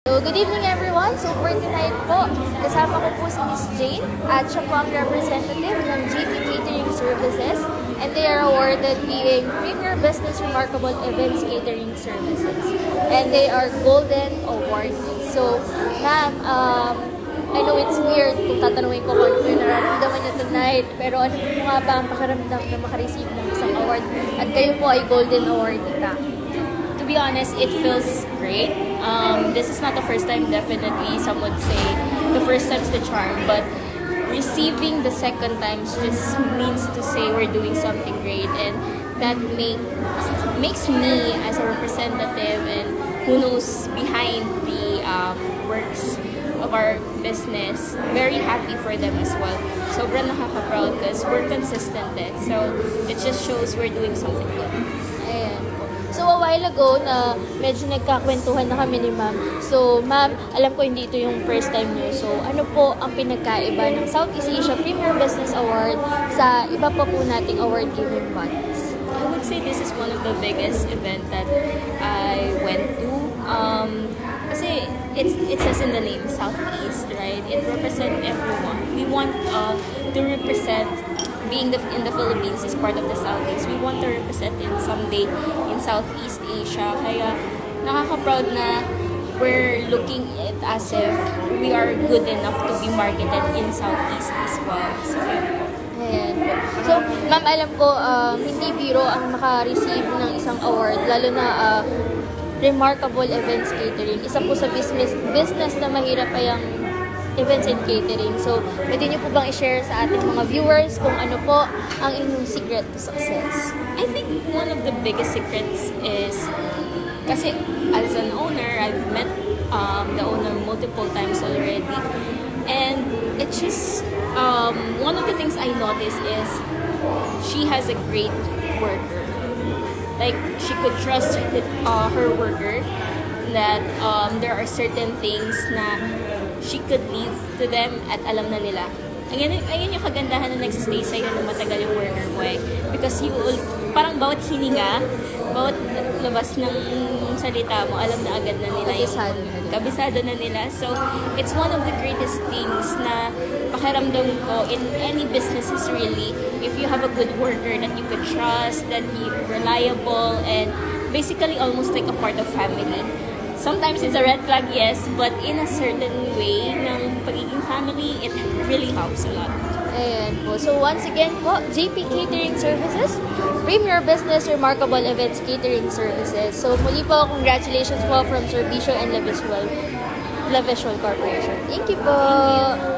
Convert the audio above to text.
So, good evening everyone! So, for tonight po, kasama ko po si Miss Jane at siya po ang representative ng GP Catering Services and they are awarded being Premier Business Remarkable Events Catering Services and they are Golden Awardees. So, ma'am, I know it's weird kung tatanungin ko kung ano nararamdaman niyo tonight, pero ano po nga ba ang pakiramdam na makareceive ng isang award at kayo po ay Golden Awardee ka? To be honest, it feels great. This is not the first time, definitely. Some would say the first time's the charm, but receiving the second time just means to say we're doing something great, and that makes me as a representative and who knows behind the works of our business, very happy for them as well. Sobrang nakaka-proud because we're consistent din. So it just shows we're doing something good. So, a while ago na medyo nagkakwentuhan na kami ni ma'am. So, ma'am, alam ko hindi ito yung first time niyo. So, ano po ang pinagkaiba ng Southeast Asia Premier Business Award sa iba pa po nating award-giving bodies? I would say this is one of the biggest event that I went to. Kasi it says in the name, Southeast, right? It represents everyone. We want to represent being in the Philippines is part of the Southeast. We want to represent it someday in Southeast Asia. Kaya nakaka-proud na we're looking at as if we are good enough to be marketed in Southeast as well. So, ayan. So, ma'am, alam ko, hindi biro ang maka-receive ng isang award, lalo na Remarkable Events Catering. Isa po sa business na mahirap ay ang events and catering. So, pwede niyo po bang i-share sa ating mga viewers kung ano po ang inyong secret to success? I think one of the biggest secrets is, kasi as an owner, I've met the owner multiple times already. And it's just, one of the things I noticed is she has a great worker. Like, she could trust her worker that there are certain things na she could leave to them at alam na nila. Ayun yung kagandahan na nagsistay sa'yo na matagal yung worker mo eh. Because you will, parang bawat hininga, bawat labas ng salita mo, alam na agad na nila kabisado na nila. So, it's one of the greatest things na pakiramdam ko in any businesses really, if you have a good worker that you could trust, that you're reliable, and basically almost like a part of family. Sometimes it's a red flag, yes, but in a certain way ng pagiging family, it really helps a lot. Ayan po. So once again po, JP Catering Services, Premier Business Remarkable Events Catering Services. So muli po, congratulations po from Servicio and La Visual Corporation. Thank you po! Thank you.